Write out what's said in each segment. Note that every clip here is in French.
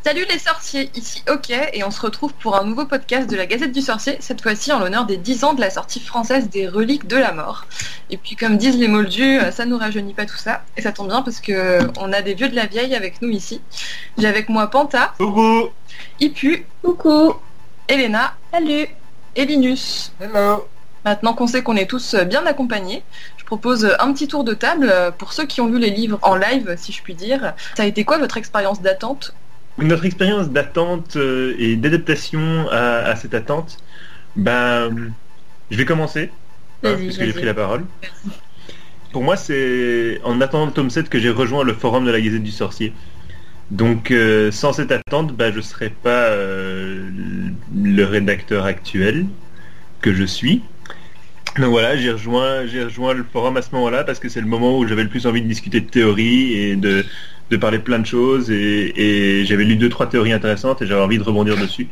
Salut les sorciers, ici OK et on se retrouve pour un nouveau podcast de la Gazette du Sorcier, cette fois-ci en l'honneur des 10 ans de la sortie française des Reliques de la Mort. Et puis comme disent les moldus, ça nous rajeunit pas tout ça, et ça tombe bien parce que on a des vieux de la vieille avec nous ici. J'ai avec moi Panta. Coucou. Ipu. Coucou. Elena. Salut. Et Linus. Hello. Maintenant qu'on sait qu'on est tous bien accompagnés, je propose un petit tour de table pour ceux qui ont lu les livres en live, si je puis dire. Ça a été quoi votre expérience d'attente ? Notre expérience d'attente et d'adaptation à cette attente, je vais commencer, puisque j'ai pris la parole. Pour moi, c'est en attendant le tome 7 que j'ai rejoint le forum de la Gazette du Sorcier. Donc, sans cette attente, je ne serais pas le rédacteur actuel que je suis. Donc voilà, j'ai rejoint le forum à ce moment-là parce que c'est le moment où j'avais le plus envie de discuter de théorie et de parler plein de choses et j'avais lu 2-3 théories intéressantes et j'avais envie de rebondir dessus.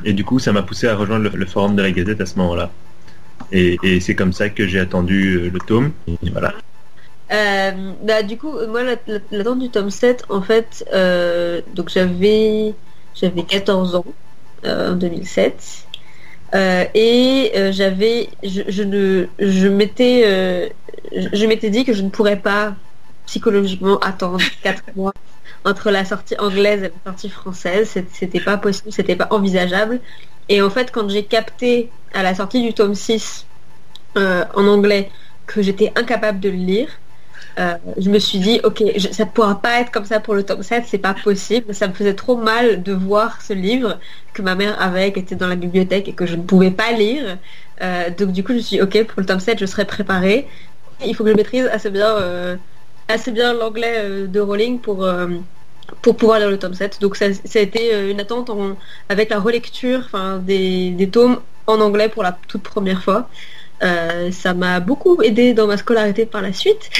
Et du coup, ça m'a poussé à rejoindre le forum de la Gazette à ce moment-là. Et c'est comme ça que j'ai attendu le tome. Et voilà. Du coup, moi, l'attente du tome 7, en fait, donc j'avais 14 ans en 2007. Je m'étais dit que je ne pourrais pas psychologiquement attendre 4 mois entre la sortie anglaise et la sortie française. C'était pas possible, c'était pas envisageable. Et en fait, quand j'ai capté à la sortie du tome 6 en anglais que j'étais incapable de le lire, je me suis dit ok, ça ne pourra pas être comme ça pour le tome 7, c'est pas possible. Ça me faisait trop mal de voir ce livre que ma mère avait, qui était dans la bibliothèque et que je ne pouvais pas lire. Donc du coup je me suis dit ok, pour le tome 7 je serai préparée. Il faut que je maîtrise assez bien l'anglais de Rowling pour pouvoir lire le tome 7. Donc ça a été une attente avec la relecture des tomes en anglais pour la toute première fois. Ça m'a beaucoup aidé dans ma scolarité par la suite.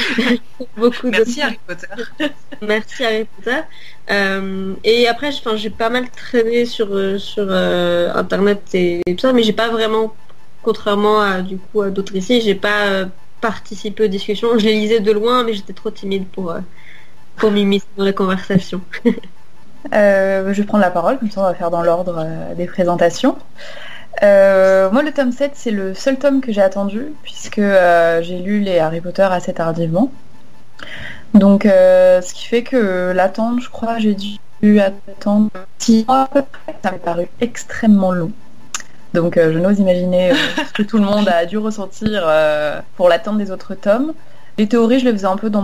Merci Harry Potter. Merci Harry Potter. Et après, j'ai pas mal traîné sur internet et tout ça, mais j'ai pas vraiment, contrairement à d'autres ici, j'ai pas participé aux discussions. Je les lisais de loin, mais j'étais trop timide pour m'immiscer dans la conversation. Je vais prendre la parole, comme ça on va faire dans l'ordre des présentations. Moi le tome 7 c'est le seul tome que j'ai attendu puisque j'ai lu les Harry Potter assez tardivement, donc ce qui fait que l'attente, je crois j'ai dû attendre 6 mois à peu près. Ça m'est paru extrêmement long, donc je n'ose imaginer ce que tout le monde a dû ressentir pour l'attente des autres tomes. Les théories, je les faisais un peu dans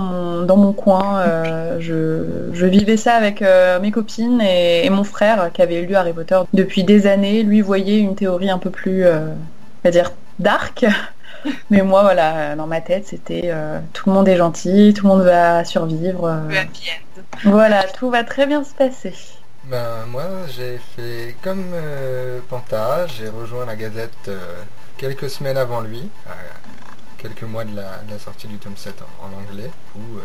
mon coin. Je vivais ça avec mes copines et mon frère qui avait lu Harry Potter depuis des années. Lui voyait une théorie un peu plus, on va dire, dark. Mais moi, voilà, dans ma tête, c'était tout le monde est gentil, tout le monde va survivre. Voilà, tout va très bien se passer. Moi, j'ai fait comme Panta. J'ai rejoint la Gazette quelques semaines avant lui. Quelques mois de la sortie du tome 7 en anglais, où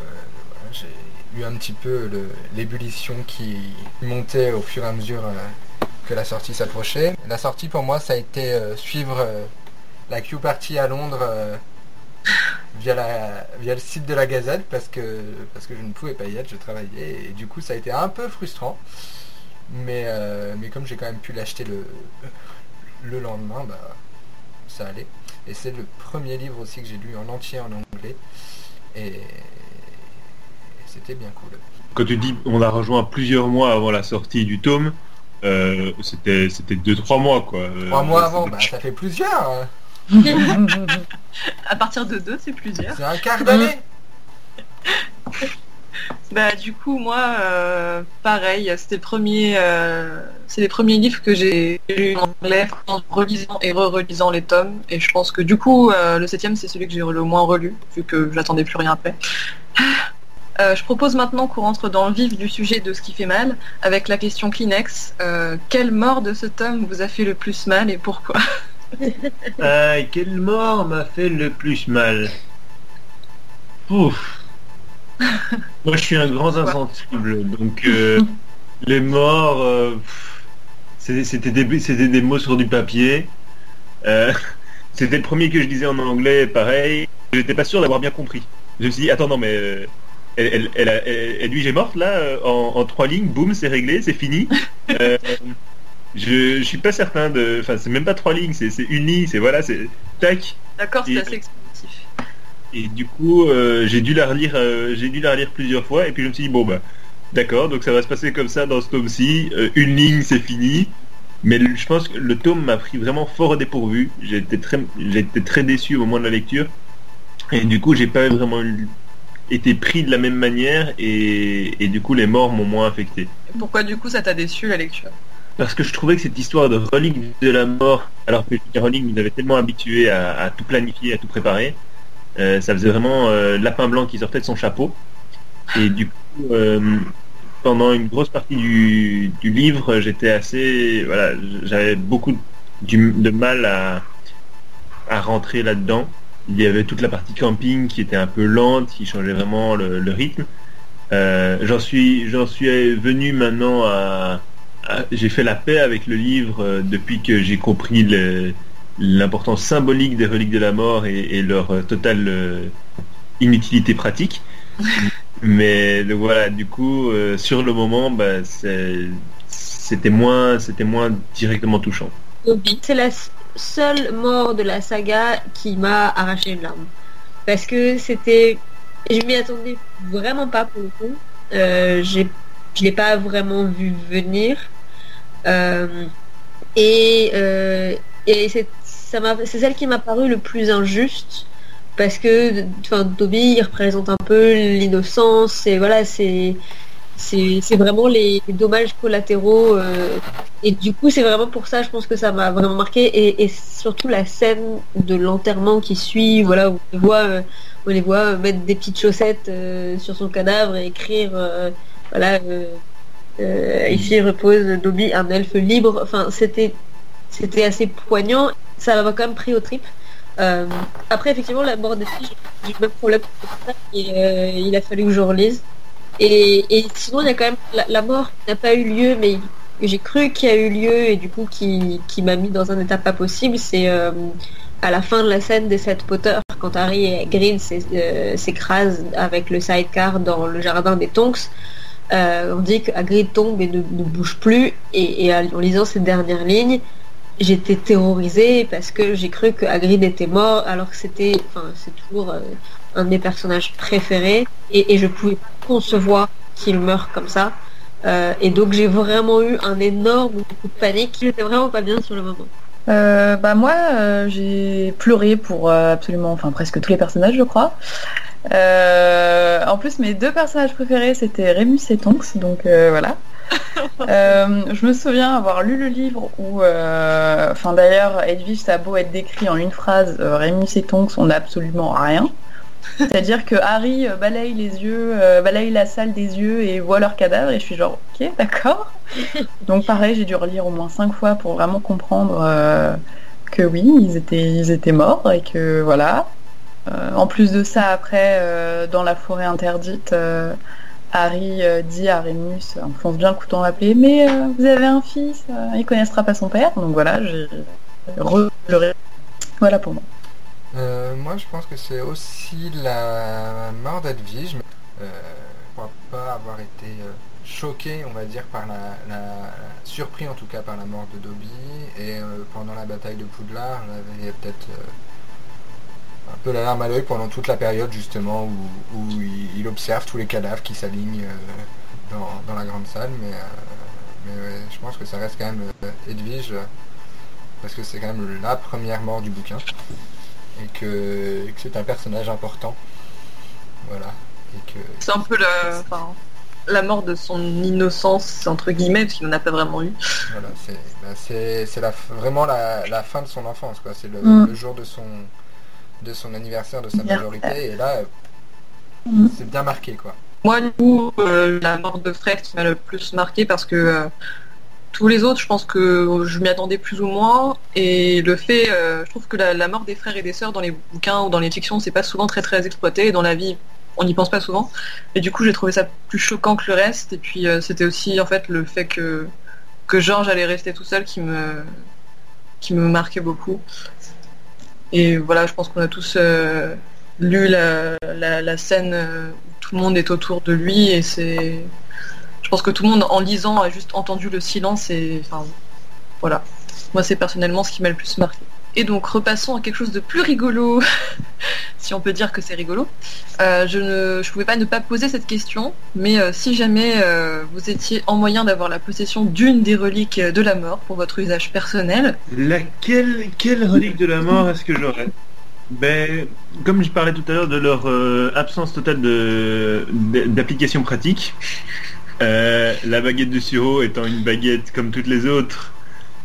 j'ai eu un petit peu l'ébullition qui montait au fur et à mesure que la sortie s'approchait. La sortie pour moi ça a été suivre la Q Party à Londres via le site de la Gazette parce que je ne pouvais pas y être, je travaillais et du coup ça a été un peu frustrant, mais comme j'ai quand même pu l'acheter le lendemain, ça allait. Et c'est le premier livre aussi que j'ai lu en entier en anglais. Et c'était bien cool. Quand tu dis on l'a rejoint plusieurs mois avant la sortie du tome, c'était 2-3 mois quoi. 3 mois avant, ça fait plusieurs. À partir de 2, c'est plusieurs. C'est un quart d'année. Du coup moi pareil, c'est les premiers livres que j'ai lus en anglais en relisant et relisant les tomes, et je pense que du coup le 7e c'est celui que j'ai le moins relu vu que j'attendais plus rien après. Je propose maintenant qu'on rentre dans le vif du sujet de ce qui fait mal avec la question Kleenex. Quelle mort de ce tome vous a fait le plus mal et pourquoi? Quelle mort m'a fait le plus mal? Ouf. Moi je suis un grand insensible, donc les morts c'était des mots sur du papier. C'était le premier que je lisais en anglais, pareil. J'étais pas sûr d'avoir bien compris. Je me suis dit attends non mais lui, j'ai morte là, en 3 lignes, boum, c'est réglé, c'est fini. Je suis pas certain de... Enfin, c'est même pas 3 lignes, c'est 1 ligne, c'est voilà, c'est... Tac. D'accord, c'est assez expéditif. Et du coup, j'ai dû la relire plusieurs fois, et puis je me suis dit, bon bah, d'accord, donc ça va se passer comme ça dans ce tome-ci, 1 ligne, c'est fini. Mais je pense que le tome m'a pris vraiment fort au dépourvu. J'ai été très déçu au moment de la lecture. Et du coup, j'ai pas vraiment été pris de la même manière, et du coup, les morts m'ont moins affecté. Pourquoi du coup ça t'a déçu la lecture? Parce que je trouvais que cette histoire de relique de la mort, alors que les reliques nous avaient tellement habitués à tout planifier, à tout préparer, ça faisait vraiment lapin blanc qui sortait de son chapeau. Et du coup, pendant une grosse partie du livre, j'étais assez... Voilà, j'avais beaucoup de mal à rentrer là-dedans. Il y avait toute la partie camping qui était un peu lente, qui changeait vraiment le rythme. J'en suis venu maintenant j'ai fait la paix avec le livre depuis que j'ai compris l'importance symbolique des reliques de la mort et leur totale inutilité pratique. Mais voilà, du coup, sur le moment, bah, c'était moins directement touchant. C'est la seule mort de la saga qui m'a arraché une larme. Parce que je m'y attendais vraiment pas pour le coup. Je l'ai pas vraiment vu venir. Et c'est celle qui m'a paru le plus injuste. Parce que Dobby il représente un peu l'innocence et voilà, c'est vraiment les dommages collatéraux et du coup c'est vraiment pour ça je pense que ça m'a vraiment marqué et surtout la scène de l'enterrement qui suit, voilà, où on les voit mettre des petites chaussettes sur son cadavre et écrire voilà, ici repose Dobby, un elfe libre. Enfin c'était assez poignant, ça m'a quand même pris aux tripes. Après effectivement la mort des filles, j'ai le même problème que ça, et il a fallu que je relise et sinon il y a quand même la mort qui n'a pas eu lieu mais j'ai cru qu'il y a eu lieu et du coup qui m'a mis dans un état pas possible. C'est à la fin de la scène des 7 Potter quand Harry et Hagrid s'écrasent avec le sidecar dans le jardin des Tonks. On dit que Hagrid tombe et ne bouge plus et en lisant ces dernières lignes j'étais terrorisée parce que j'ai cru que Hagrid était mort alors que c'est toujours un de mes personnages préférés et je pouvais pas concevoir qu'il meure comme ça et donc j'ai vraiment eu un énorme coup de panique. J'étais vraiment pas bien sur le moment. Moi j'ai pleuré pour absolument presque tous les personnages je crois. En plus mes 2 personnages préférés c'était Remus et Tonks donc voilà. Je me souviens avoir lu le livre où d'ailleurs Edwige ça a beau être décrit en une phrase, Remus et Tonks on n'a absolument rien, c'est-à-dire que Harry balaye la salle des yeux et voit leur cadavre et je suis genre ok d'accord. Donc pareil j'ai dû relire au moins 5 fois pour vraiment comprendre que oui ils étaient morts et que voilà. En plus de ça après dans la forêt interdite Harry dit à Remus, enfonce bien le couteau dans la plaie, mais vous avez un fils, il connaîtra pas son père, donc voilà, j'ai pleuré. Voilà pour moi. Moi je pense que c'est aussi la mort d'Edwige. Je crois pas avoir été choqué, on va dire, par surpris en tout cas par la mort de Dobby, et pendant la bataille de Poudlard, j'avais peut-être un peu la larme à l'œil pendant toute la période justement où il observe tous les cadavres qui s'alignent dans la grande salle, mais ouais, je pense que ça reste quand même Edwige parce que c'est quand même la première mort du bouquin et que c'est un personnage important, voilà, et que c'est un peu la mort de son innocence entre guillemets parce qu'il n'en a pas vraiment eu. Voilà, c'est vraiment la fin de son enfance quoi, c'est le jour de son anniversaire, de sa majorité, et là c'est bien marqué quoi. Moi du coup la mort de Fred qui m'a le plus marqué parce que tous les autres je pense que je m'y attendais plus ou moins et le fait je trouve que la mort des frères et des sœurs dans les bouquins ou dans les fictions c'est pas souvent très très exploité et dans la vie on n'y pense pas souvent et du coup j'ai trouvé ça plus choquant que le reste et puis c'était aussi en fait le fait que George allait rester tout seul qui me marquait beaucoup. Et voilà, je pense qu'on a tous lu la scène où tout le monde est autour de lui et c'est... Je pense que tout le monde en lisant a juste entendu le silence et enfin voilà. Moi c'est personnellement ce qui m'a le plus marqué. Et donc repassons à quelque chose de plus rigolo, si on peut dire que c'est rigolo. Je pouvais pas ne pas poser cette question, mais si jamais vous étiez en moyen d'avoir la possession d'une des reliques de la mort pour votre usage personnel. Quelle relique de la mort est-ce que j'aurais? Ben, comme je parlais tout à l'heure de leur absence totale d'application pratique, la baguette de Suro étant une baguette comme toutes les autres,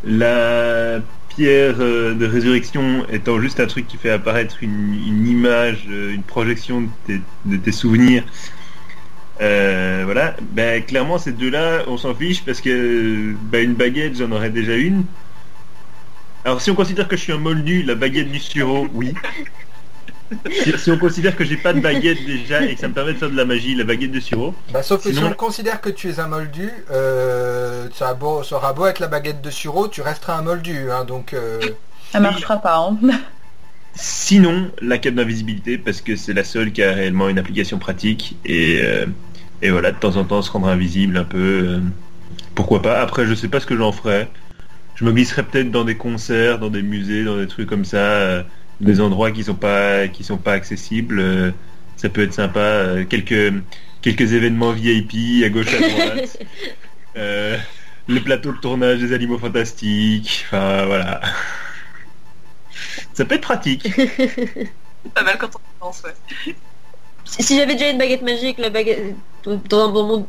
la pierre de résurrection étant juste un truc qui fait apparaître une image, une projection de tes souvenirs, voilà, ben clairement ces deux-là on s'en fiche parce que une baguette j'en aurais déjà une. Alors si on considère que je suis un moldu, la baguette du Suro, oui. Si on considère que j'ai pas de baguette déjà et que ça me permet de faire de la magie, la baguette de Suro. Sauf que si on considère que tu es un moldu, ça aura beau être la baguette de Suro, tu resteras un moldu, hein, donc... Ça marchera pas, hein. Sinon, la cape d'invisibilité, parce que c'est la seule qui a réellement une application pratique, et voilà, de temps en temps se rendre invisible un peu, pourquoi pas. Après, je sais pas ce que j'en ferais. Je me glisserais peut-être dans des concerts, dans des musées, dans des trucs comme ça, des endroits qui sont pas accessibles. Ça peut être sympa. Quelques événements VIP à gauche à droite. Le plateau de tournage des Animaux Fantastiques. Enfin voilà. Ça peut être pratique. Pas mal quand on pense, ouais. Si j'avais déjà une baguette magique, la baguette dans un monde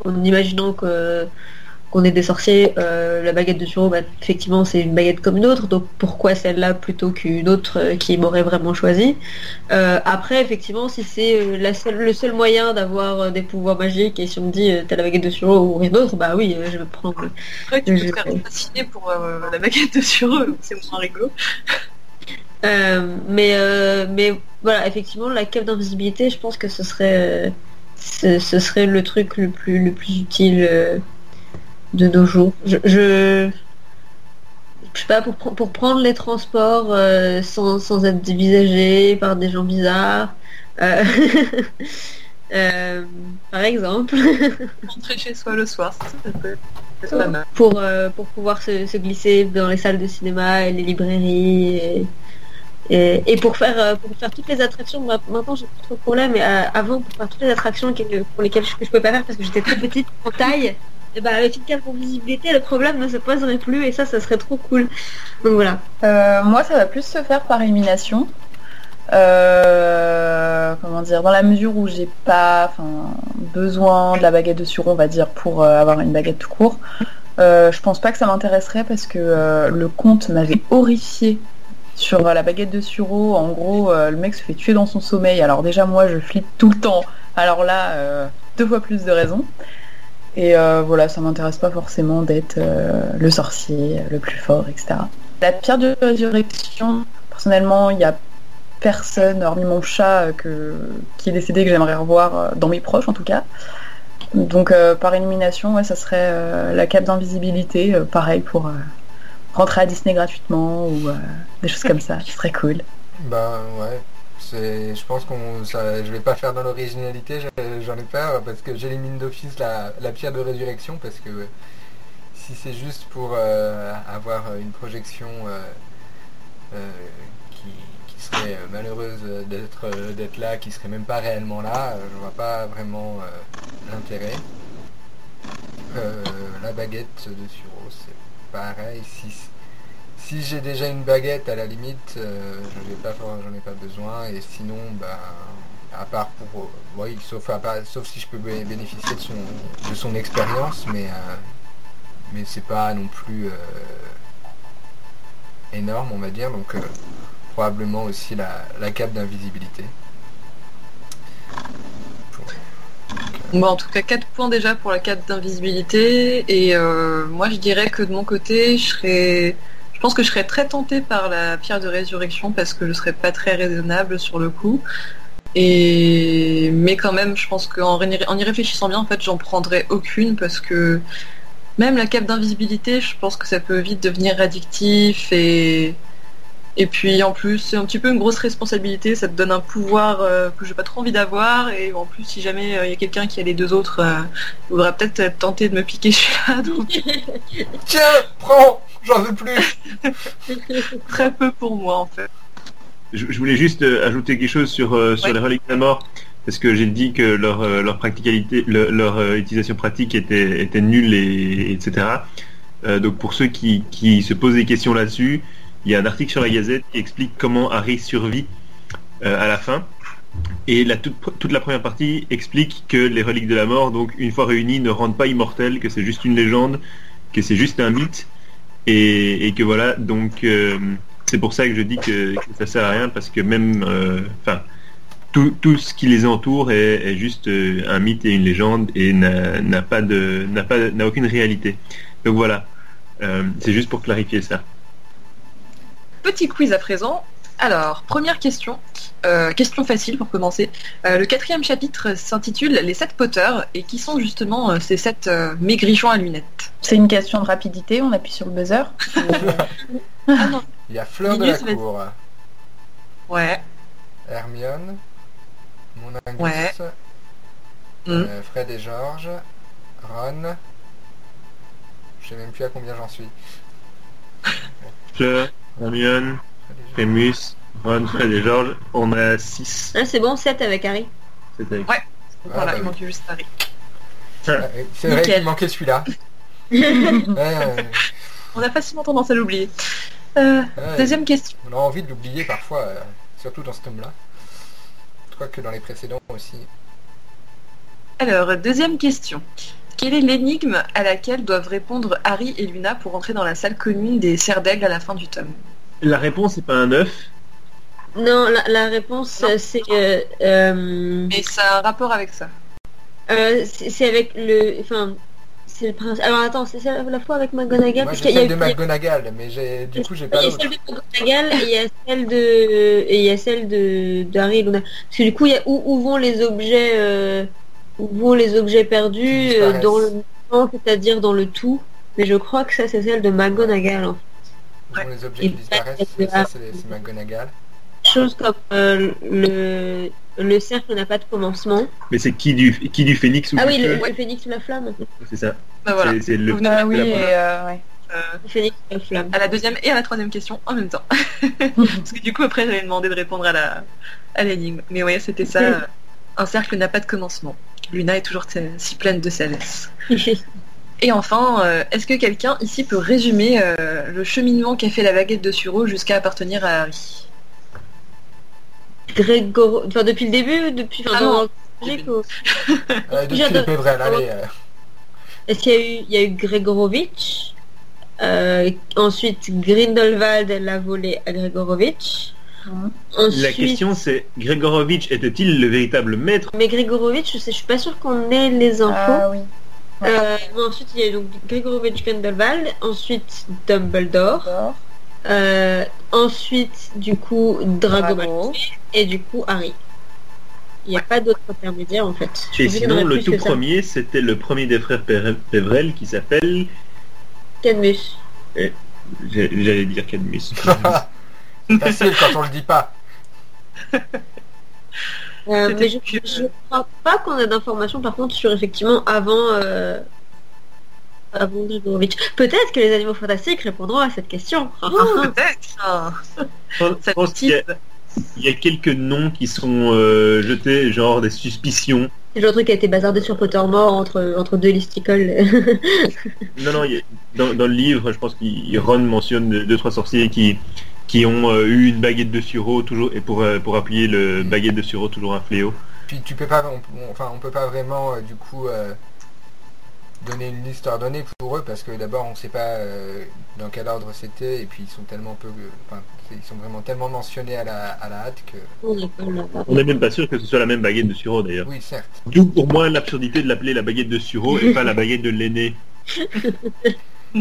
en imaginant qu'on est des sorciers, la baguette de Suro, effectivement c'est une baguette comme une autre, donc pourquoi celle-là plutôt qu'une autre qui m'aurait vraiment choisi. Après effectivement si c'est le seul moyen d'avoir des pouvoirs magiques et si on me dit t'as la baguette de Suro ou rien d'autre, bah oui je vais prendre. Ouais, tu peux te faire fasciner pour la baguette de Suro, c'est moins rigolo. Mais voilà, effectivement la cape d'invisibilité, je pense que ce serait le truc le plus utile de nos jours. Je sais pas, pour prendre les transports sans être dévisagé par des gens bizarres. Par exemple. Rentrer chez soi le soir, ça peut être pas mal. Pour pouvoir se glisser dans les salles de cinéma et les librairies et pour faire toutes les attractions. Maintenant j'ai plus trop de problème, mais avant pour faire toutes les attractions pour lesquelles je pouvais pas faire parce que j'étais trop petite en taille, et avec une cape pour visibilité le problème ne se poserait plus et ça serait trop cool. Donc voilà. Moi ça va plus se faire par élimination. Comment dire, dans la mesure où j'ai pas besoin de la baguette de Suro, on va dire, pour avoir une baguette tout court. Je pense pas que ça m'intéresserait parce que le conte m'avait horrifié sur la baguette de Suro. En gros, le mec se fait tuer dans son sommeil. Alors déjà moi je flippe tout le temps. Alors là, 2 fois plus de raisons. Et voilà, ça m'intéresse pas forcément d'être le sorcier le plus fort, etc. La pierre de résurrection, personnellement, il y a personne, hormis mon chat qui est décédé, que j'aimerais revoir dans mes proches en tout cas. Donc par élimination, ouais, ça serait la cape d'invisibilité, pareil pour rentrer à Disney gratuitement ou des choses comme ça, ce serait cool. Ouais, je pense je vais pas faire dans l'originalité, j'en ai peur parce que j'élimine d'office la pierre de résurrection parce que si c'est juste pour avoir une projection qui serait malheureuse d'être là, qui serait même pas réellement là, je vois pas vraiment l'intérêt. La baguette de Suro, c'est pareil. Si j'ai déjà une baguette, à la limite, j'en ai pas besoin. Et sinon, à part sauf si je peux bénéficier de son expérience, mais c'est pas non plus énorme, on va dire. Donc probablement aussi la cape d'invisibilité. En tout cas 4 points déjà pour la cape d'invisibilité et moi je dirais que de mon côté je pense que je serais très tentée par la pierre de résurrection parce que je serais pas très raisonnable sur le coup mais quand même je pense qu'en y réfléchissant bien en fait j'en prendrais aucune parce que même la cape d'invisibilité je pense que ça peut vite devenir addictif et Et puis en plus, c'est un petit peu une grosse responsabilité, ça te donne un pouvoir que j'ai pas trop envie d'avoir, et en plus si jamais il y a quelqu'un qui a les deux autres, il voudra peut-être tenter de me piquer celui-là. Donc... Tiens, prends, j'en veux plus. Très peu pour moi en fait. Je voulais juste ajouter quelque chose sur les reliques de la mort, parce que j'ai dit que leur practicalité, leur utilisation pratique était nulle, etc. Donc pour ceux qui se posent des questions là-dessus, il y a un article sur la Gazette qui explique comment Harry survit à la fin. Et toute la première partie explique que les reliques de la mort, donc une fois réunies, ne rendent pas immortels, que c'est juste une légende, que c'est juste un mythe, et que voilà, donc c'est pour ça que je dis que ça sert à rien, parce que même, tout ce qui les entoure est juste un mythe et une légende, et n'a aucune réalité. Donc voilà, c'est juste pour clarifier ça. Petit quiz à présent. Alors, première question. Question facile pour commencer. Le 4e chapitre s'intitule Les 7 Potter, et qui sont justement ces 7 maigrichons à lunettes? C'est une question de rapidité, on appuie sur le buzzer. Ah non. Il y a Fleur de la Cour. Ouais. Hermione. Monangus. Ouais. Fred et George. Ron. Je sais même plus à combien j'en suis. Fleur, Hermione, Remus, Ron, Fred et George, on a 6. Ah, c'est bon, 7 avec Harry. Ouais. Voilà, il manque juste Harry. C'est vrai qu'il manquait celui-là. On a facilement tendance à l'oublier. Deuxième question. On a envie de l'oublier parfois, surtout dans ce tome-là. Je crois que dans les précédents aussi. Alors, deuxième question. Quelle est l'énigme à laquelle doivent répondre Harry et Luna pour entrer dans la salle commune des Serres d'Aigle à la fin du tome? La réponse, c'est pas un œuf. Non, la réponse, c'est... Mais ça a un rapport avec ça. c'est avec le... Enfin, c'est le prince... Alors attends, c'est la fois avec McGonagall? Moi j'ai celle de McGonagall, mais du coup j'ai pas l'autre. Il y a celle de McGonagall et il y a celle de Harry et Luna. Parce que du coup, il y a où vont les objets... Où vont les objets perdus dans le temps, c'est-à-dire dans le tout. Mais je crois que ça, c'est celle de McGonagall, en fait. Où vont les objets qui disparaissent, ça c'est McGonagall. Chose comme le cercle n'a pas de commencement. Mais c'est qui du phénix ou Ah du oui, feu? le phénix ou la flamme. C'est ça. Bah voilà. C'est le... Oui, Le phénix ou la flamme. À la deuxième et à la troisième question en même temps. Parce que du coup, après, j'avais demandé de répondre à l'énigme. Mais ouais, c'était ça. Un cercle n'a pas de commencement. Luna est toujours si pleine de sagesse. Et enfin, est-ce que quelqu'un ici peut résumer le cheminement qu'a fait la baguette de Suro jusqu'à appartenir à Harry? Enfin, depuis le début, depuis... Depuis le Pévrel, allez. Est-ce qu'il y a eu Gregorovitch, ensuite Grindelwald l'a volé à Gregorovitch. Ensuite... La question c'est, Gregorovitch était-il le véritable maître? Mais Gregorovitch, je suis pas sûre qu'on ait les infos. Ah oui. Ensuite il y a eu donc Gregorovitch, Grindelwald, ensuite Dumbledore, ensuite du coup Drago et du coup Harry. Il n'y a pas d'autre intermédiaire en fait. Et sinon le tout premier c'était le premier des frères Pévrel qui s'appelle Cadmus. J'allais dire Cadmus. C'est facile quand on le dit pas. Mais je crois pas qu'on ait d'informations par contre sur effectivement avant Gregorovitch. Peut-être que les animaux fantastiques répondront à cette question. Peut-être. Je pense qu'il y a quelques noms qui sont jetés, genre des suspicions. C'est le genre de truc qui a été bazardé sur Pottermore entre deux listicoles. Non, dans le livre, je pense qu'il Ron mentionne 2-3 sorciers qui ont eu une baguette de Suro toujours, et pour appuyer le baguette de Suro toujours un fléau. Puis tu peux pas, on peut pas vraiment du coup donner une liste ordonnée pour eux parce que d'abord on sait pas dans quel ordre c'était et puis ils sont tellement peu, ils sont vraiment tellement mentionnés à la hâte que. On n'est même pas sûr que ce soit la même baguette de Suro d'ailleurs. Oui certes. D'où pour moi l'absurdité de l'appeler la baguette de Suro et pas la baguette de l'aîné.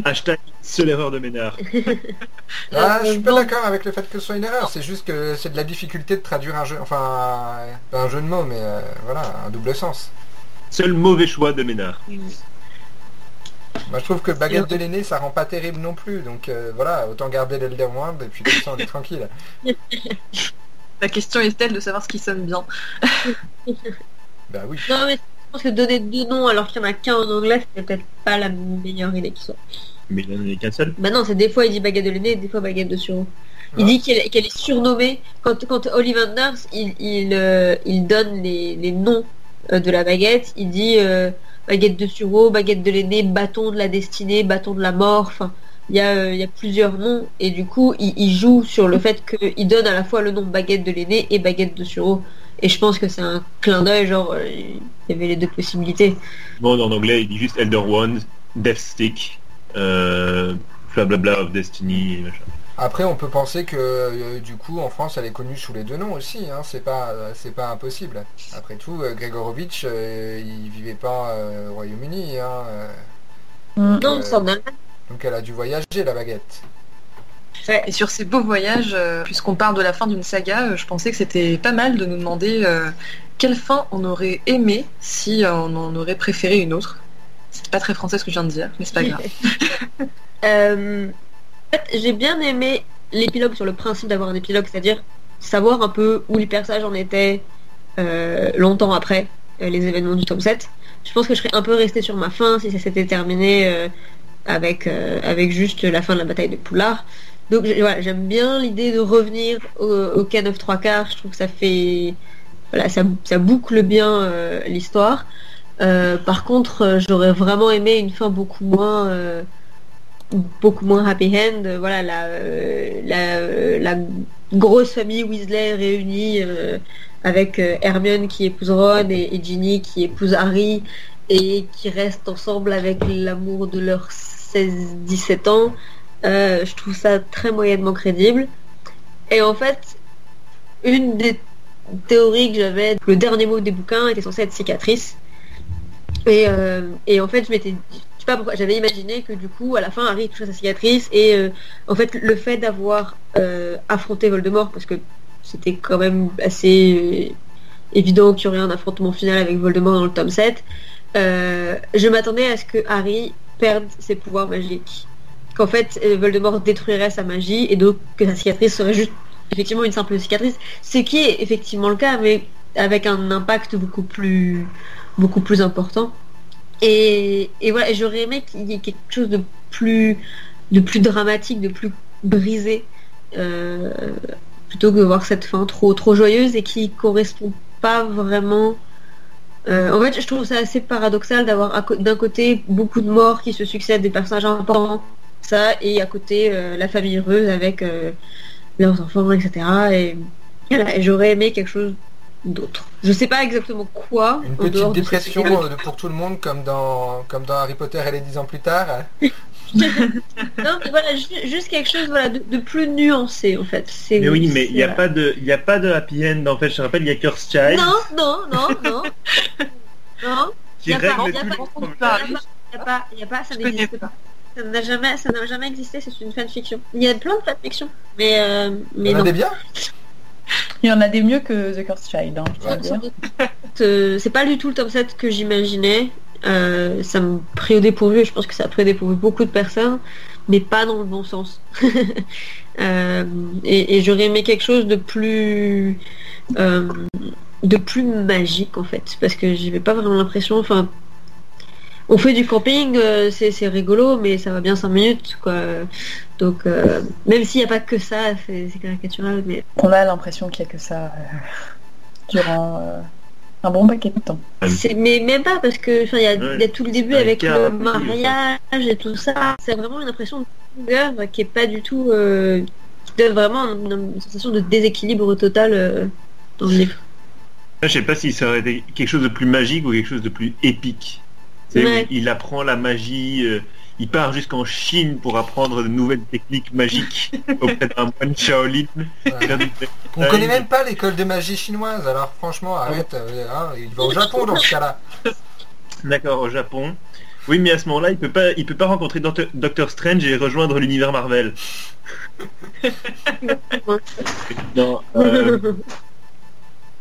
Hashtag seule erreur de Ménard. Je suis pas d'accord avec le fait que ce soit une erreur, c'est juste que c'est de la difficulté de traduire un jeu, pas un jeu de mots, mais voilà, un double sens. Seul mauvais choix de Ménard. Moi je trouve que baguette de l'aîné ça rend pas terrible non plus, donc voilà, autant garder l'Elder Wand et puis comme ça on est tranquille. La question est-elle de savoir ce qui sonne bien. Bah oui. Non mais je pense que donner 2 noms alors qu'il y en a qu'un en anglais, c'est peut-être pas la meilleure idée qui soit. Mais il n'en a qu'un seul. Bah non, c'est des fois il dit baguette de l'aîné, des fois baguette de Suro. Il dit qu'elle est surnommée. Quand Ollivanders il donne les noms de la baguette, il dit baguette de Suro, baguette de l'aîné, bâton de la destinée, bâton de la mort, enfin il y a plusieurs noms et du coup il joue sur le fait qu'il donne à la fois le nom baguette de l'aîné et baguette de Suro. Et je pense que c'est un clin d'œil, genre il y avait les 2 possibilités. Bon, en anglais il dit juste Elder Wand, Death Stick, blablabla of Destiny et machin. Après on peut penser que du coup en France elle est connue sous les 2 noms aussi, hein. C'est pas impossible. Après tout, Gregorovitch il vivait pas au Royaume-Uni, hein. Non, c'est en Allemagne. Donc elle a dû voyager la baguette. Ouais. Et sur ces beaux voyages, puisqu'on parle de la fin d'une saga, je pensais que c'était pas mal de nous demander quelle fin on aurait aimé si on en aurait préféré une autre. C'est pas très français ce que je viens de dire, mais c'est pas grave. En fait, j'ai bien aimé l'épilogue sur le principe d'avoir un épilogue, c'est-à-dire savoir un peu où les personnages en étaient longtemps après les événements du tome 7. Je pense que je serais un peu restée sur ma fin si ça s'était terminé avec juste la fin de la bataille de Poulard. Donc voilà, j'aime bien l'idée de revenir au K9 3/4. Je trouve que ça fait ça boucle bien l'histoire. Par contre, j'aurais vraiment aimé une fin beaucoup moins happy end. Voilà, la grosse famille Weasley réunie avec Hermione qui épouse Ron et Ginny qui épouse Harry et qui restent ensemble avec l'amour de leurs 16-17 ans. Je trouve ça très moyennement crédible. Et en fait, une des théories que j'avais, le dernier mot des bouquins était censé être cicatrice. Et en fait, je sais pas pourquoi, j'avais imaginé que du coup, à la fin, Harry touche à sa cicatrice et en fait, le fait d'avoir affronté Voldemort, parce que c'était quand même assez évident qu'il y aurait un affrontement final avec Voldemort dans le tome 7, je m'attendais à ce que Harry perde ses pouvoirs magiques. Qu'en fait, Voldemort détruirait sa magie et donc que sa cicatrice serait juste effectivement une simple cicatrice. Ce qui est effectivement le cas, mais avec un impact beaucoup plus important. Et voilà, j'aurais aimé qu'il y ait quelque chose de plus dramatique, de plus brisé, plutôt que de voir cette fin trop joyeuse et qui correspond pas vraiment. En fait, je trouve ça assez paradoxal d'avoir d'un côté beaucoup de morts qui se succèdent, des personnages importants, ça, et à côté la famille heureuse avec leurs enfants, etc. Et voilà, j'aurais aimé quelque chose d'autre. Je sais pas exactement quoi. Une petite dépression pour tout le monde comme dans Harry Potter et les 10 ans plus tard. Non, mais voilà, juste quelque chose de plus nuancé en fait. Mais oui, mais il n'y a pas de happy end en fait. Je te rappelle, il y a Cursed Child. Non. Qui règle tous les problèmes. Il y a pas, ça n'existe pas. Ça n'a jamais existé, c'est une fanfiction. Il y a plein de fanfictions, mais il y en a non. des bien. Il y en a des mieux que The Cursed Child, hein, je veux dire. C'est pas du tout le tome 7 que j'imaginais. Ça me pris au dépourvu, je pense que ça a pris au dépourvu beaucoup de personnes, mais pas dans le bon sens. Et j'aurais aimé quelque chose de plus magique en fait, parce que j'avais pas vraiment l'impression, enfin, on fait du camping, c'est rigolo, mais ça va bien 5 minutes quoi. Donc même s'il n'y a pas que ça, c'est caricatural, mais on a l'impression qu'il n'y a que ça durant un bon paquet de temps. Mais même pas, parce que il y a tout le début avec le mariage et tout ça. C'est vraiment une impression de longueur qui est pas du tout qui donne vraiment une sensation de déséquilibre total dans le livre. Je sais pas si ça aurait été quelque chose de plus magique ou quelque chose de plus épique. Ouais. Il apprend la magie, il part jusqu'en Chine pour apprendre de nouvelles techniques magiques auprès d'un moine Shaolin. On connaît même pas l'école de magie chinoise, alors franchement arrête, il va au Japon dans ce cas-là. D'accord, au Japon. Oui, mais à ce moment-là, il peut pas rencontrer Doctor Strange et rejoindre l'univers Marvel. Non.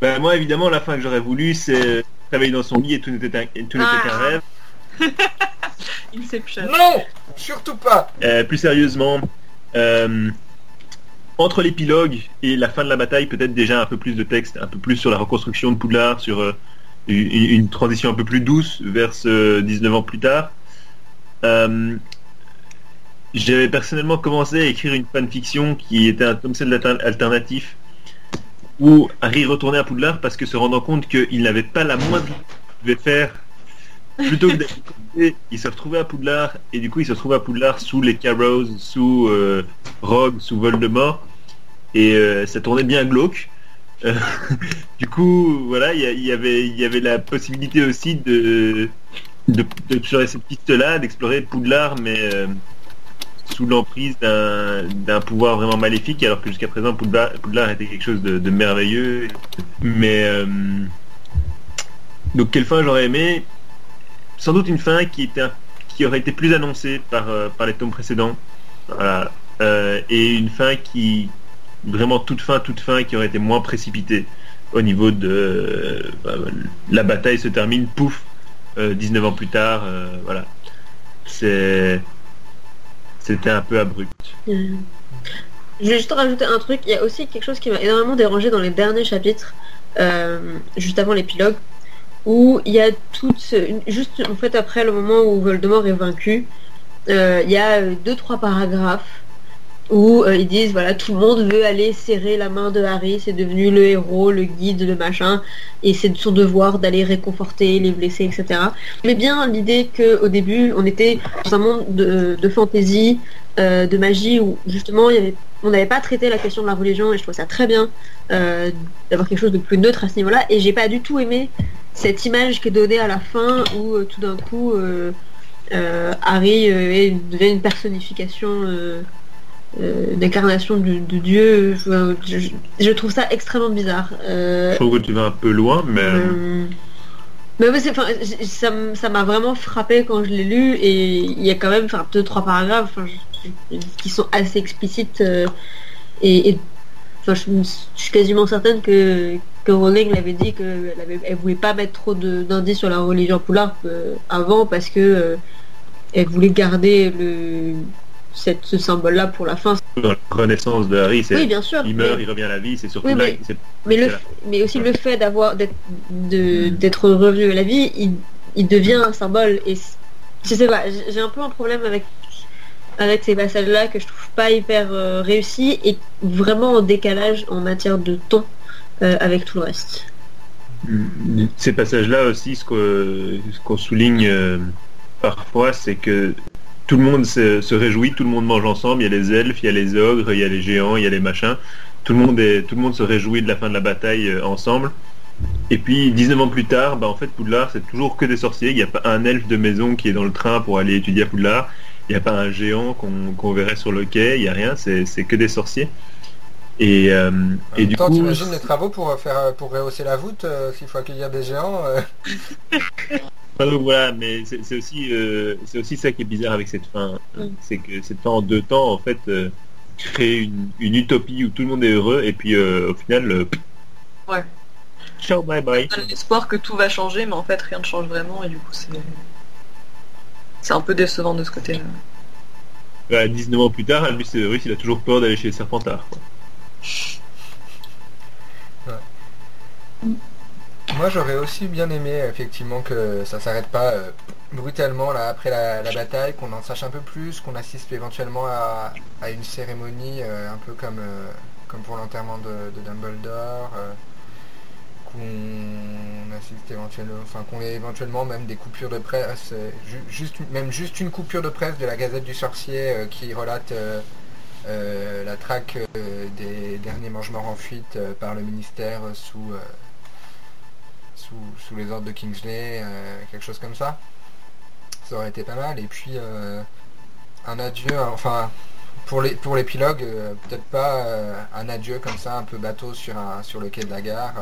Moi, évidemment, la fin que j'aurais voulu, c'est travailler dans son lit et tout n'était qu'un rêve. Inception. Non, surtout pas. Plus sérieusement, entre l'épilogue et la fin de la bataille, peut-être déjà un peu plus de texte, un peu plus sur la reconstruction de Poudlard, sur une transition un peu plus douce vers 19 ans plus tard. J'avais personnellement commencé à écrire une fanfiction qui était un tome 7 alternatif où Harry retournait à Poudlard parce que se rendant compte qu'il n'avait pas la moindre idée qu'il devait faire, plutôt que d'aller, il se retrouvait à Poudlard et du coup il se retrouvait à Poudlard sous les Carrows, sous Rogue, sous Voldemort et ça tournait bien glauque. Du coup voilà, il y avait la possibilité aussi d'explorer cette piste-là, d'explorer Poudlard mais sous l'emprise d'un pouvoir vraiment maléfique, alors que jusqu'à présent Poudlard était quelque chose de merveilleux. Mais donc quelle fin j'aurais aimé? Sans doute une fin qui aurait été plus annoncée par les tomes précédents. Voilà. Et une fin qui vraiment toute fin qui aurait été moins précipitée au niveau de la bataille se termine, pouf, 19 ans plus tard, voilà. C'était un peu abrupt. Je vais juste rajouter un truc. Il y a aussi quelque chose qui m'a énormément dérangé dans les derniers chapitres, juste avant l'épilogue, où il y a juste en fait après le moment où Voldemort est vaincu, il y a 2-3 paragraphes où ils disent voilà, tout le monde veut aller serrer la main de Harry, c'est devenu le héros, le guide, le machin, et c'est de son devoir d'aller réconforter les blessés, etc. Mais bien l'idée qu'au début on était dans un monde de fantasy, de magie, où justement on n'avait pas traité la question de la religion, et je trouve ça très bien d'avoir quelque chose de plus neutre à ce niveau-là, et j'ai pas du tout aimé cette image qui est donnée à la fin où tout d'un coup Harry devient une personnification d'incarnation de Dieu. Je trouve ça extrêmement bizarre. Je trouve que tu vas un peu loin, mais ouais, ça m'a vraiment frappé quand je l'ai lu, et il y a quand même 2-3 paragraphes qui sont assez explicites, et je suis quasiment certaine que Rowling l'avait dit qu'elle voulait pas mettre trop d'indices sur la religion Poudlard avant, parce que elle voulait garder ce symbole-là pour la fin. Dans la renaissance de Harry, oui, bien sûr, il meurt, il revient à la vie, c'est surtout oui, là. Mais aussi le fait d'être revenu à la vie, il devient un symbole. Et je sais pas, j'ai un peu un problème avec ces passages-là que je trouve pas hyper réussis, et vraiment en décalage en matière de ton avec tout le reste. Ces passages-là aussi, ce qu'on souligne parfois, c'est que tout le monde se réjouit, tout le monde mange ensemble, il y a les elfes, il y a les ogres, il y a les géants, il y a les machins, tout le monde se réjouit de la fin de la bataille ensemble. Et puis 19 ans plus tard, en fait Poudlard c'est toujours que des sorciers, il n'y a pas un elfe de maison qui est dans le train pour aller étudier à Poudlard, il n'y a pas un géant qu'on verrait sur le quai, il n'y a rien, c'est que des sorciers. Et du coup, t'imagines les travaux pour rehausser la voûte s'il faut accueillir des géants donc voilà, mais c'est aussi ça qui est bizarre avec cette fin, c'est que cette fin en 2 temps en fait crée une utopie où tout le monde est heureux, et puis au final ouais, ciao bye bye. On a l'espoir que tout va changer, mais en fait rien ne change vraiment, et du coup c'est un peu décevant de ce côté-là. 19 ans plus tard, Albus Severus il a toujours peur d'aller chez Serpentard, quoi. Ouais. Moi j'aurais aussi bien aimé effectivement que ça s'arrête pas brutalement là après la bataille, qu'on en sache un peu plus, qu'on assiste éventuellement à une cérémonie un peu comme pour l'enterrement de Dumbledore, qu'on assiste éventuellement, qu'on ait éventuellement même des coupures de presse, juste une coupure de presse de la Gazette du Sorcier qui relate la traque des derniers mange-morts en fuite par le ministère sous les ordres de Kingsley, quelque chose comme ça. Ça aurait été pas mal. Et puis un adieu, pour l'épilogue, peut-être pas un adieu comme ça, un peu bateau sur le quai de la gare.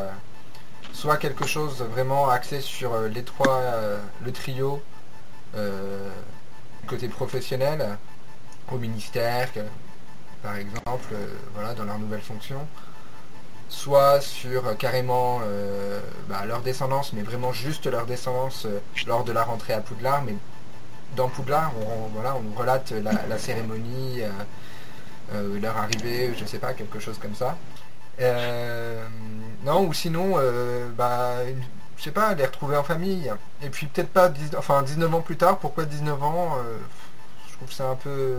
Soit quelque chose vraiment axé sur le trio côté professionnel, au ministère, par exemple, voilà, dans leur nouvelle fonction. Soit sur carrément leur descendance, mais vraiment juste leur descendance lors de la rentrée à Poudlard, mais dans Poudlard, on nous relate la cérémonie, leur arrivée, je sais pas, quelque chose comme ça. Non, ou sinon, je sais pas, les retrouver en famille. Et puis peut-être pas, 19 ans plus tard. Pourquoi 19 ans Je trouve que c'est un peu...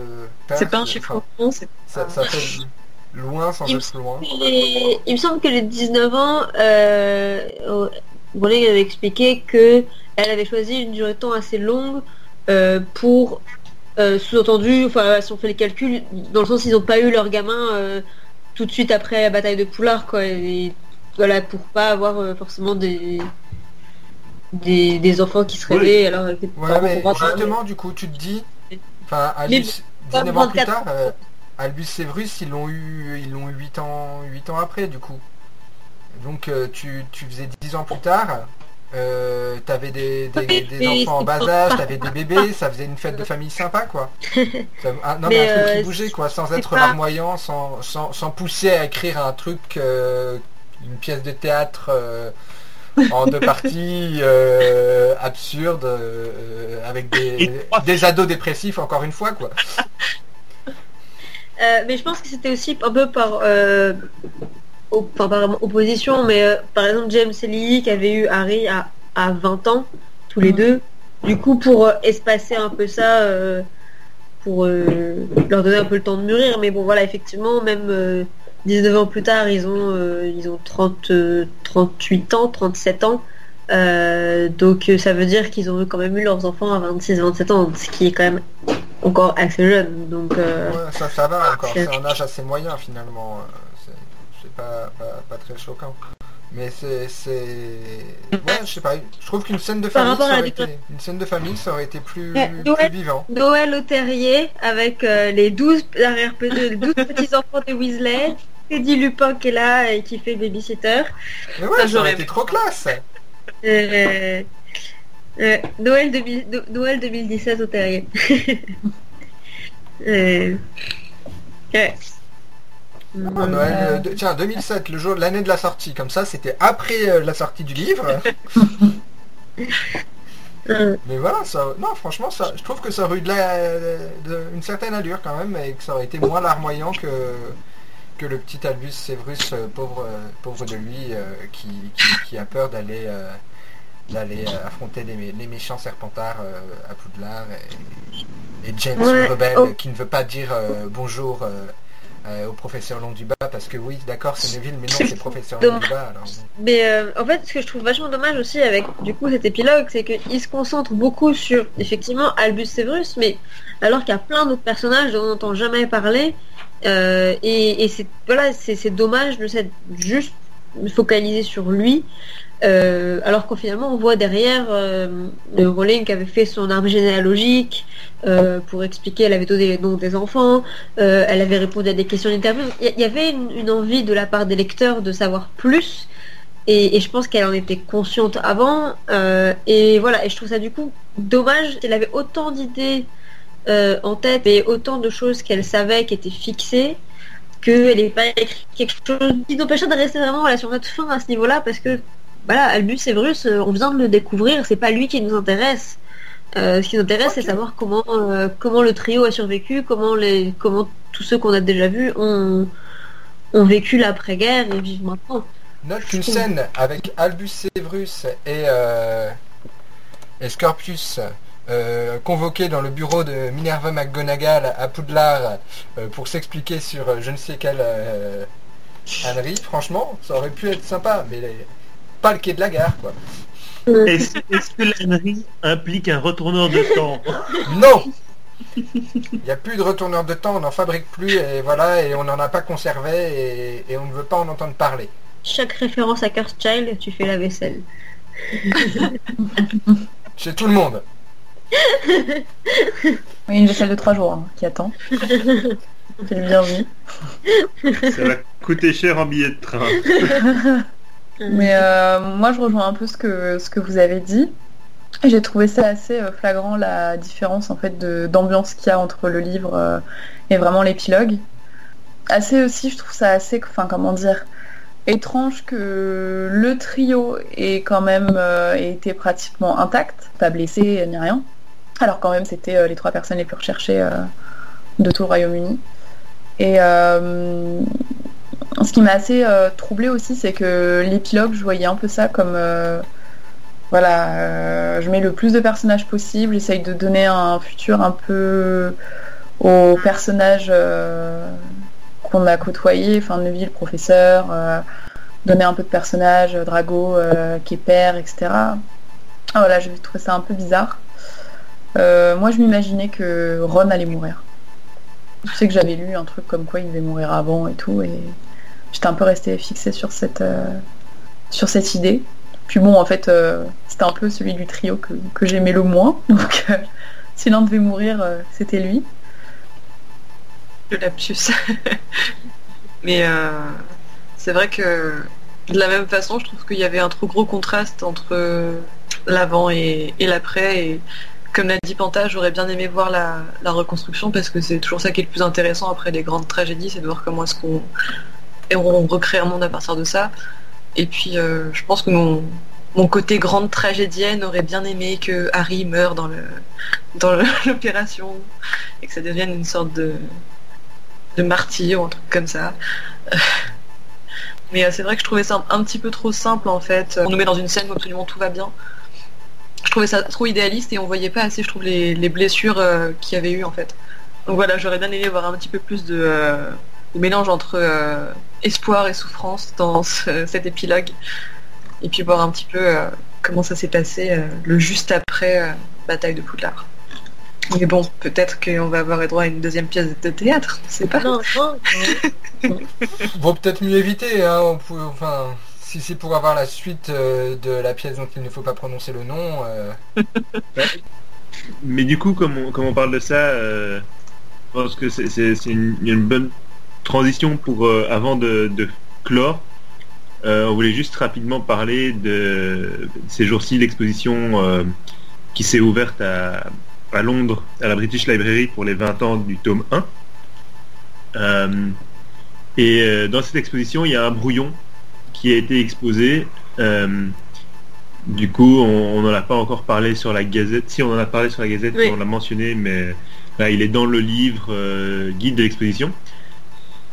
C'est pas un chiffre rond, ça fait loin sans être loin. Il me semble que les 19 ans, Rowling avait expliqué qu'elle avait choisi une durée de temps assez longue pour, sous-entendu, si on fait les calculs, dans le sens ils n'ont pas eu leur gamin tout de suite après la bataille de Poudlard, quoi. Et, voilà, pour pas avoir forcément des enfants qui se réveillent. Alors, mais justement, du coup, tu te dis, Albus, 19 ans plus tard, Albus Severus, ils l'ont eu 8 ans après, du coup. Donc, tu faisais 10 ans plus tard, t'avais des enfants en bas âge, t'avais des bébés, ça faisait une fête de famille sympa, quoi. Un truc qui bougeait, quoi, sans être larmoyant, sans pousser à écrire un truc, une pièce de théâtre en 2 parties absurde, avec des ados dépressifs, encore une fois, quoi. Mais je pense que c'était aussi un peu par opposition, mais par exemple James et Lily qui avaient eu Harry à 20 ans, tous les deux. Du coup, pour espacer un peu ça, pour leur donner un peu le temps de mûrir. Mais bon, voilà, effectivement, même 19 ans plus tard, ils ont 38 ans, 37 ans. Donc ça veut dire qu'ils ont quand même eu leurs enfants à 26-27 ans, ce qui est quand même encore assez jeune. Donc, ouais, ça va encore, c'est un âge assez moyen finalement. C'est pas très choquant. Mais c'est... Ouais, je sais pas, je trouve qu'une scène de famille, ça aurait été plus vivant. Noël au terrier, avec les 12 petits-enfants des Weasley, Teddy Lupin qui est là et qui fait babysitter. Mais ouais, ça aurait été trop classe. Noël 2017 au terrier. Noël, tiens, 2007, l'année de la sortie, comme ça, c'était après la sortie du livre. Mais voilà, non, franchement, je trouve que ça aurait eu une certaine allure quand même, et que ça aurait été moins larmoyant que le petit Albus Severus, pauvre de lui, qui a peur d'aller affronter les méchants serpentards à Poudlard, et James le rebelle qui ne veut pas dire bonjour au professeur Londubat, parce que oui, d'accord, c'est Neville, mais non, c'est professeur Londubat. Alors... Mais en fait, ce que je trouve vachement dommage aussi avec du coup cet épilogue, c'est qu'il se concentre beaucoup sur effectivement Albus Severus, mais alors qu'il y a plein d'autres personnages dont on n'entend jamais parler, et c'est dommage de s'être juste focalisé sur lui. Alors qu'au finalement on voit derrière Rowling qui avait fait son arbre généalogique pour expliquer, elle avait donné les noms des enfants, elle avait répondu à des questions d'interview. Il y avait une envie de la part des lecteurs de savoir plus, et je pense qu'elle en était consciente avant, et voilà, et je trouve ça du coup dommage qu'elle avait autant d'idées en tête et autant de choses qu'elle savait qui étaient fixées, qu'elle n'ait pas écrit quelque chose qui n'empêchait de rester vraiment sur notre fin à ce niveau-là, parce que voilà, Albus Severus, on vient de le découvrir, c'est pas lui qui nous intéresse. Ce qui nous intéresse, c'est savoir comment le trio a survécu, comment tous ceux qu'on a déjà vus ont vécu l'après-guerre et vivent maintenant. Note qu'une scène avec Albus Severus et Scorpius convoqués dans le bureau de Minerva McGonagall à Poudlard pour s'expliquer sur je ne sais quel ânerie, franchement, ça aurait pu être sympa, mais pas le quai de la gare, quoi. Est-ce que l'ânerie implique un retourneur de temps? Non. Il n'y a plus de retourneur de temps, on n'en fabrique plus, et voilà, et on n'en a pas conservé, et on ne veut pas en entendre parler. Chaque référence à Cursed Child, tu fais la vaisselle. Chez tout le monde. Oui, une vaisselle de 3 jours qui attend. C'est bien vu. Ça va coûter cher en billet de train. Mais moi je rejoins un peu ce que vous avez dit. J'ai trouvé ça assez flagrant, la différence en fait d'ambiance qu'il y a entre le livre et vraiment l'épilogue. Assez aussi, je trouve ça assez, comment dire, étrange que le trio ait quand même été pratiquement intact, pas blessé ni rien. Alors quand même, c'était les 3 personnes les plus recherchées de tout le Royaume-Uni. Et ce qui m'a assez troublée aussi, c'est que l'épilogue, je voyais un peu ça comme... je mets le plus de personnages possible, j'essaye de donner un futur un peu aux personnages qu'on a côtoyés, enfin Neville, le professeur, donner un peu de personnages, Drago, qui est père, etc. Voilà, j'ai trouvé ça un peu bizarre. Moi, je m'imaginais que Ron allait mourir. Je sais que j'avais lu un truc comme quoi il devait mourir avant et tout, et j'étais un peu restée fixée sur cette idée. Puis bon, en fait, c'était un peu celui du trio que j'aimais le moins, donc si l'un devait mourir, c'était lui. Le lapsus. Mais c'est vrai que de la même façon, je trouve qu'il y avait un trop gros contraste entre l'avant et l'après. Et comme l'a dit Panta, j'aurais bien aimé voir la reconstruction parce que c'est toujours ça qui est le plus intéressant après les grandes tragédies, c'est de voir comment est-ce qu'on recrée un monde à partir de ça. Et puis je pense que mon côté grande tragédienne aurait bien aimé que Harry meure dans l'opération et que ça devienne une sorte de martyr ou un truc comme ça. Mais c'est vrai que je trouvais ça un petit peu trop simple en fait. On nous met dans une scène où absolument tout va bien. Je trouvais ça trop idéaliste et on voyait pas assez, je trouve, les blessures qu'il y avait eu en fait. Donc voilà, j'aurais bien aimé voir un petit peu plus de mélange entre espoir et souffrance dans cet épilogue. Et puis voir un petit peu comment ça s'est passé le juste après bataille de Poudlard. Mais bon, peut-être qu'on va avoir droit à une deuxième pièce de théâtre, je sais pas. Non. Vaut peut-être mieux éviter, hein, si c'est pour avoir la suite de la pièce dont il ne faut pas prononcer le nom. Mais du coup, comme on parle de ça, je pense que c'est une bonne transition pour avant de clore. On voulait juste rapidement parler de ces jours-ci l'exposition qui s'est ouverte à Londres, à la British Library pour les 20 ans du tome 1. Dans cette exposition, il y a un brouillon qui a été exposé. Du coup, on n'en a pas encore parlé sur la Gazette. Si, on en a parlé sur la Gazette, oui. On l'a mentionné, mais là, il est dans le livre guide de l'exposition.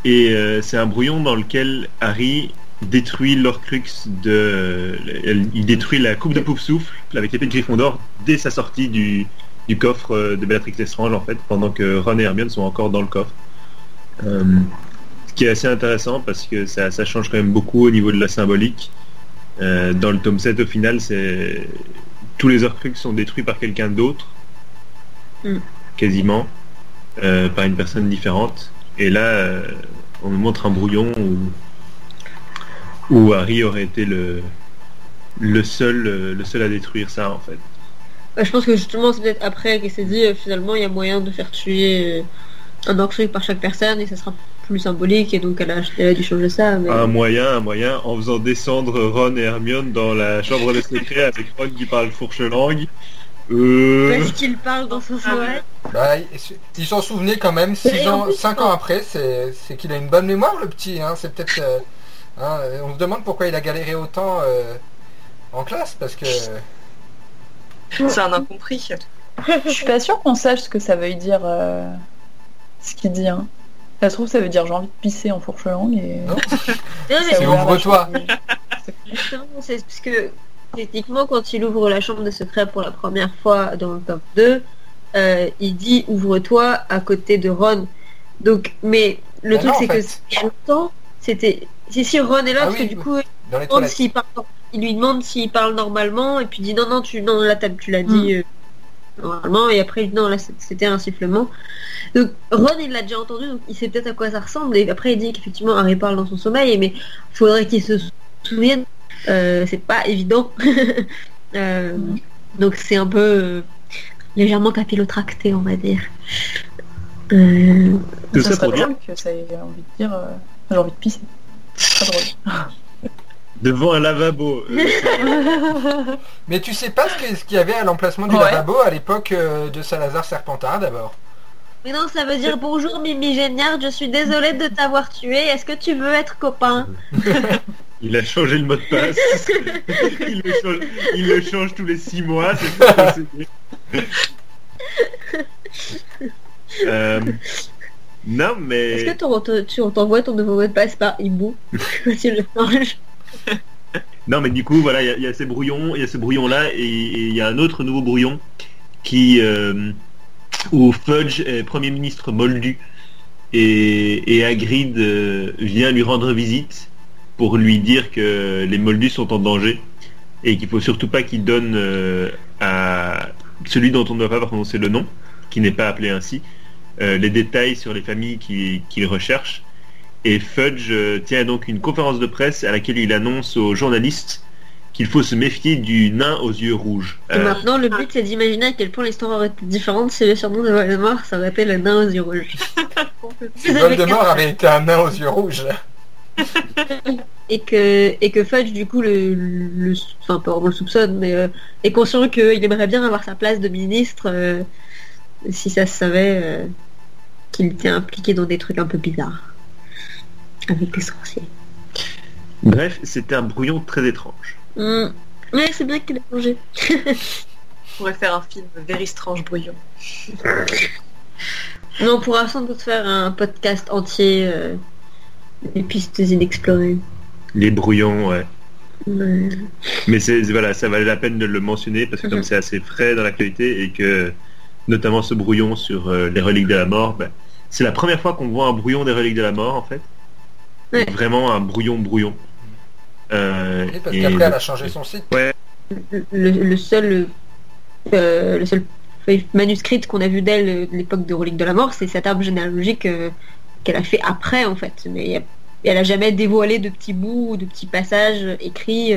Et c'est un brouillon dans lequel Harry détruit l'Horcrux il détruit la coupe de Poufsouffle avec l'épée de Gryffondor dès sa sortie du coffre de Bellatrix Lestrange en fait, pendant que Ron et Hermione sont encore dans le coffre. Ce qui est assez intéressant parce que ça change quand même beaucoup au niveau de la symbolique. Dans le tome 7 au final, tous les Horcrux sont détruits par quelqu'un d'autre, quasiment, par une personne différente. Et là, on nous montre un brouillon où Harry aurait été le seul à détruire ça en fait. Je pense que justement c'est peut-être après qu'il s'est dit finalement il y a moyen de faire tuer un Horcrux par chaque personne et ça sera plus symbolique et donc elle a dû changer ça. Mais... Un moyen en faisant descendre Ron et Hermione dans la chambre de secret avec Ron qui parle fourche-langue. Parce qu'il parle dans son souhait. Bah, il s'en souvenait quand même 5 ans après, c'est qu'il a une bonne mémoire le petit, hein. C'est peut-être on se demande pourquoi il a galéré autant en classe parce que c'est un incompris. Je suis pas sûre qu'on sache ce que ça veut dire ce qu'il dit, hein. Ça se trouve ça veut dire j'ai envie de pisser en fourche-langue et... Non, c'est ouvre-toi. Justement, c'est parce que techniquement quand il ouvre la chambre de secret pour la première fois dans le tome 2, il dit ouvre-toi à côté de Ron. Donc, mais le truc c'est que il y a longtemps, c'était... Si Ron est là, parce que du coup, il lui demande s'il parle normalement, et puis il dit non, là tu l'as dit normalement, et après non, là c'était un sifflement. Donc Ron il l'a déjà entendu, donc il sait peut-être à quoi ça ressemble, et après il dit qu'effectivement Harry parle dans son sommeil, mais il faudrait qu'il se souvienne, c'est pas évident. Donc c'est un peu légèrement capillotracté, on va dire. Ça serait drôle que ça ait envie de dire j'ai envie de pisser. C'est pas drôle. Devant un lavabo. Mais tu sais pas ce qu'il y avait à l'emplacement du lavabo à l'époque de Salazar Serpentard d'abord. Mais non, ça veut dire bonjour Mimi Géniard, je suis désolée de t'avoir tué, est-ce que tu veux être copain? Il a changé le mot de passe. il le change tous les 6 mois, c'est pas possible. Non, mais... Est-ce que tu t'envoies ton nouveau mot de passe par hibou quand tu le changes? Non, mais du coup, voilà, il y a ces brouillons, il y a ce brouillon-là, et il y a un autre nouveau brouillon qui... où Fudge est Premier ministre moldu, et Hagrid vient lui rendre visite pour lui dire que les moldus sont en danger, et qu'il faut surtout pas qu'il donne à celui dont on ne doit pas prononcer le nom, qui n'est pas appelé ainsi, les détails sur les familles qu'il recherche. Et Fudge tient donc une conférence de presse à laquelle il annonce aux journalistes qu'il faut se méfier du nain aux yeux rouges. Et maintenant, le but, c'est d'imaginer à quel point l'histoire aurait été différente si le surnom de Voldemort, ça aurait été le nain aux yeux rouges. Si Voldemort avait été un nain aux yeux rouges. Et que Fudge, du coup, enfin, pas vraiment le soupçonne, mais est conscient qu'il aimerait bien avoir sa place de ministre si ça se savait qu'il était impliqué dans des trucs un peu bizarres. Avec les sorciers. Bref, c'était un brouillon très étrange. Ouais, c'est bien qu'il ait changé. On pourrait faire un film Very Strange Brouillon. Non, on pourra sans doute faire un podcast entier des pistes inexplorées. Les brouillons, ouais. Mais voilà, ça valait la peine de le mentionner parce que comme c'est assez frais dans l'actualité et que notamment ce brouillon sur les reliques de la mort, c'est la première fois qu'on voit un brouillon des reliques de la mort en fait. Ouais. Vraiment un brouillon. Oui, parce qu'après elle a changé son site. Ouais. Le seul manuscrit qu'on a vu d'elle de l'époque de reliques de la mort, c'est cet arbre généalogique qu'elle a fait après en fait. Mais elle a jamais dévoilé de petits bouts ou de petits passages écrits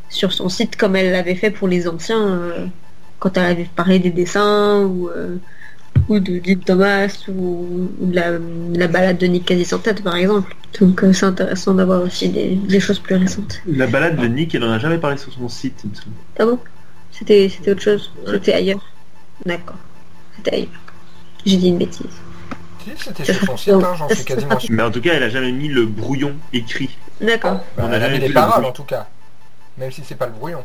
sur son site comme elle l'avait fait pour les anciens quand elle avait parlé des dessins ou de Dylan Thomas ou de la balade de Nick quasi sans tête par exemple. Donc c'est intéressant d'avoir aussi des choses plus récentes. La balade de Nick, elle en a jamais parlé sur son site, il me semble. Ah bon? C'était autre chose. Ouais. C'était ailleurs. D'accord. C'était ailleurs. J'ai dit une bêtise. Si, c'était sur son site, hein, j'en suis quasiment sûr. Mais en tout cas, elle a jamais mis le brouillon écrit. D'accord. On a jamais mis les paroles en tout cas. Même si c'est pas le brouillon.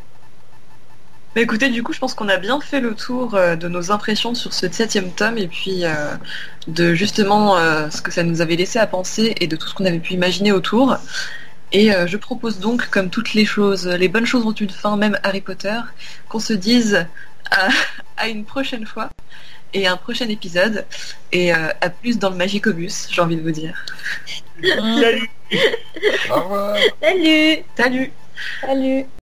Mais écoutez, du coup, je pense qu'on a bien fait le tour de nos impressions sur ce 7e tome et puis de justement ce que ça nous avait laissé à penser et de tout ce qu'on avait pu imaginer autour. Et je propose donc, comme toutes les choses, les bonnes choses ont une fin, même Harry Potter, qu'on se dise à une prochaine fois et à un prochain épisode et à plus dans le Magicobus, j'ai envie de vous dire. Salut. Au revoir. Salut. Salut. Salut.